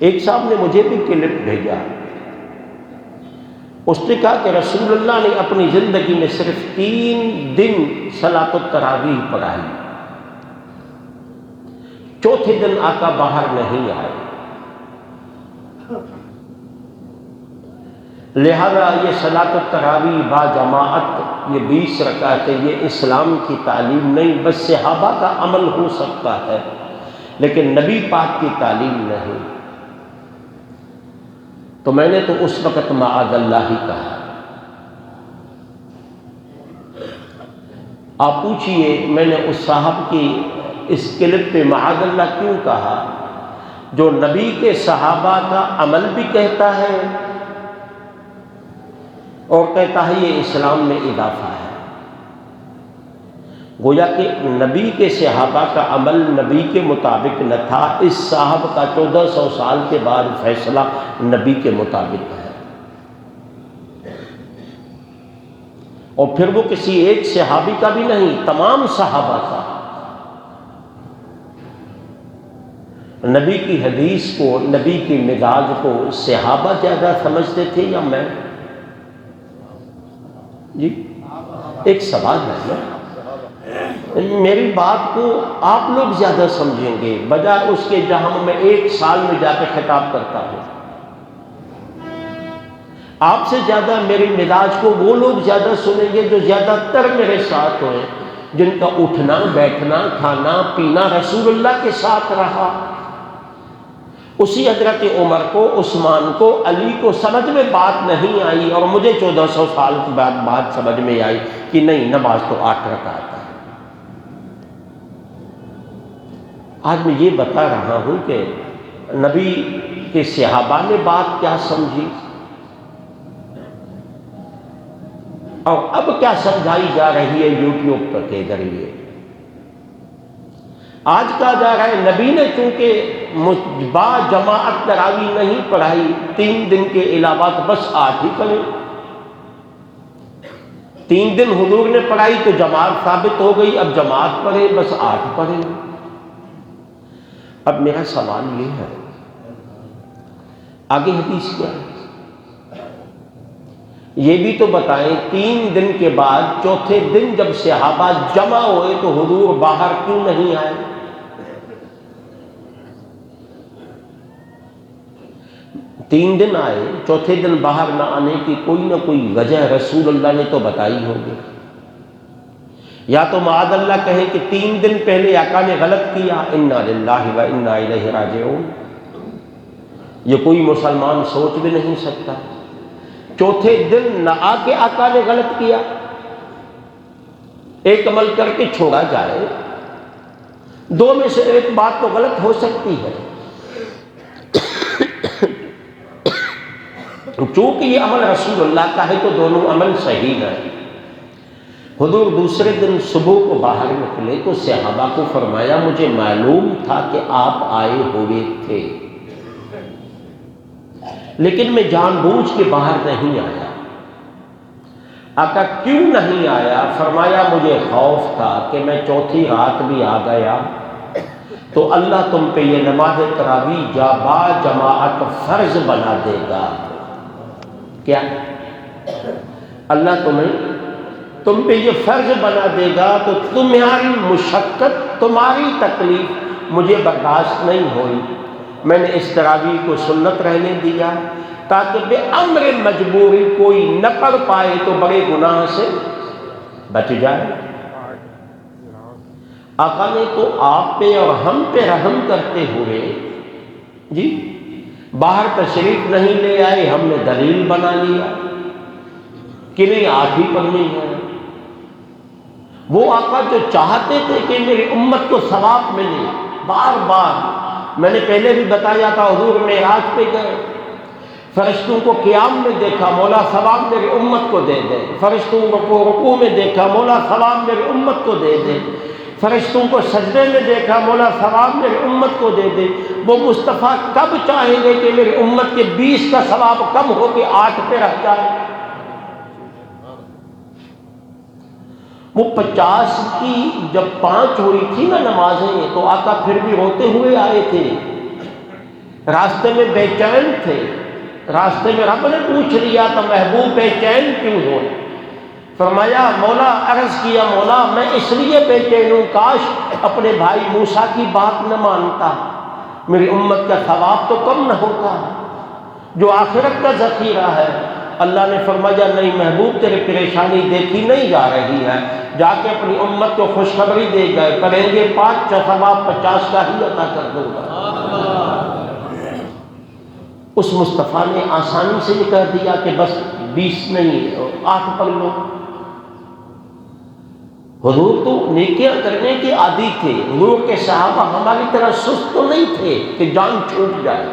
ایک صاحب نے مجھے بھی کلپ بھیجا، اس نے کہا کہ رسول اللہ نے اپنی زندگی میں صرف 3 دن صلاۃ التراویح پڑھائی، چوتھے دن آقا باہر نہیں آئے، لہذا یہ صلاۃ التراویح با جماعت، یہ 20 رکعتیں، یہ اسلام کی تعلیم نہیں، بس صحابہ کا عمل ہو سکتا ہے لیکن نبی پاک کی تعلیم نہیں۔ تو میں نے تو اس وقت معاذ اللہ ہی کہا۔ آپ پوچھئے میں نے اس صاحب کی اس کلپ پہ معاذ اللہ کیوں کہا، جو نبی کے صحابہ کا عمل بھی کہتا ہے اور کہتا ہے یہ اسلام میں اضافہ ہے۔ گویا کہ نبی کے صحابہ کا عمل نبی کے مطابق نہ تھا، اس صاحب کا 1400 سال کے بعد فیصلہ نبی کے مطابق ہے، اور پھر وہ کسی ایک صحابی کا بھی نہیں، تمام صحابہ کا۔ نبی کی حدیث کو، نبی کے مزاج کو صحابہ زیادہ سمجھتے تھے یا میں؟ جی ایک سوال ہے نا، میری بات کو آپ لوگ زیادہ سمجھیں گے بجائے اس کے جہاں میں 1 سال میں جا کے خطاب کرتا ہوں۔ آپ سے زیادہ میری مزاج کو وہ لوگ زیادہ سنیں گے جو زیادہ تر میرے ساتھ ہوئے، جن کا اٹھنا بیٹھنا کھانا پینا رسول اللہ کے ساتھ رہا۔ اسی حضرت عمر کو، عثمان کو، علی کو سمجھ میں بات نہیں آئی، اور مجھے 1400 سال کے بعد بات سمجھ میں آئی کہ نہیں، نماز تو 8 رکعت ہے۔ آج میں یہ بتا رہا ہوں کہ نبی کے صحابہ نے بات کیا سمجھی اور اب کیا سمجھائی جا رہی ہے یوٹیوب کے ذریعے۔ آج کہا جا رہا ہے نبی نے چونکہ با جماعت تراویح نہیں پڑھائی، 3 دن کے علاوہ بس 8 ہی پڑھے۔ 3 دن حضور نے پڑھائی تو جماعت ثابت ہو گئی، اب جماعت پڑھے بس 8 پڑھے۔ اب میرا سوال یہ ہے، آگے حدیث کیا ہے؟ یہ بھی تو بتائیں، 3 دن کے بعد چوتھے دن جب صحابہ جمع ہوئے تو حضور باہر کیوں نہیں آئے؟ 3 دن آئے، چوتھے دن باہر نہ آنے کی کوئی نہ کوئی وجہ رسول اللہ نے تو بتائی ہوگی۔ یا تو معاذ اللہ کہیں کہ 3 دن پہلے آقا نے غلط کیا، انا للہ و انا الیہ راجعون، یہ کوئی مسلمان سوچ بھی نہیں سکتا۔ چوتھے دن نہ آ کے آقا نے غلط کیا، ایک عمل کر کے چھوڑا جائے، 2 میں سے ایک بات تو غلط ہو سکتی ہے۔ چونکہ یہ عمل رسول اللہ کا ہے تو دونوں عمل صحیح ہے۔ حضور دوسرے دن صبح کو باہر نکلے تو صحابہ کو فرمایا مجھے معلوم تھا کہ آپ آئے ہوئے تھے، لیکن میں جان بوجھ کے باہر نہیں آیا۔ آقا کیوں نہیں آیا؟ فرمایا مجھے خوف تھا کہ میں چوتھی رات بھی آ گیا تو اللہ تم پہ یہ نماز تراویح جا با جماعت فرض بنا دے گا۔ کیا اللہ تم پہ یہ فرض بنا دے گا تو تمہاری مشقت، تمہاری تکلیف مجھے برداشت نہیں ہوئی، میں نے اس تراویح کو سنت رہنے دیا تاکہ بے امر مجبوری کوئی نہ پڑھ پائے تو بڑے گناہ سے بچ جائے۔ آقا نے تو آپ پہ اور ہم پہ رحم کرتے ہوئے جی باہر تشریف نہیں لے آئے، ہم نے دلیل بنا لیا کہ نہیں 8 ہی پڑھنی ہے۔ وہ آقا جو چاہتے تھے کہ میری امت کو ثواب ملے، بار بار میں نے پہلے بھی بتایا تھا، حضور معراج پہ گئے، فرشتوں کو قیام میں دیکھا، مولا ثواب میری امت کو دے دے، فرشتوں کو رکوع میں دیکھا، مولا ثواب میری امت کو دے دے، فرشتوں کو سجدے میں دیکھا، مولا ثواب میری امت کو دے دے۔ وہ مصطفیٰ کب چاہیں گے کہ میری امت کے 20 کا ثواب کم ہو کے 8 پہ رہ جائے؟ وہ 50 کی جب 5 ہوئی تھی نا نمازیں، تو آقا پھر بھی روتے ہوئے آئے تھے راستے میں بے چین تھے، راستے میں رب نے پوچھ لیا تو محبوب بے چین کیوں ہو؟ فرمایا مولا، عرض کیا مولا میں اس لیے بے چین ہوں، کاش اپنے بھائی موسیٰ کی بات نہ مانتا، میری امت کا ثواب تو کم نہ ہوتا جو آخرت کا ذخیرہ ہے۔ اللہ نے فرمایا نہیں محبوب، تیری پریشانی دیکھی نہیں جا رہی ہے، جا کے اپنی امت کو خوشخبری دے گئے، کریں گے 5 کا ثواب 50 کا ہی عطا کر دوں گا۔ اس مصطفیٰ نے آسانی سے یہ کہہ دیا کہ بس 20 نہیں 8 پڑھ لو۔ حضور تو نیکیاں کرنے کے عادی تھے، حضور کے صحابہ ہماری طرح سست تو نہیں تھے کہ جان چھوٹ جائے۔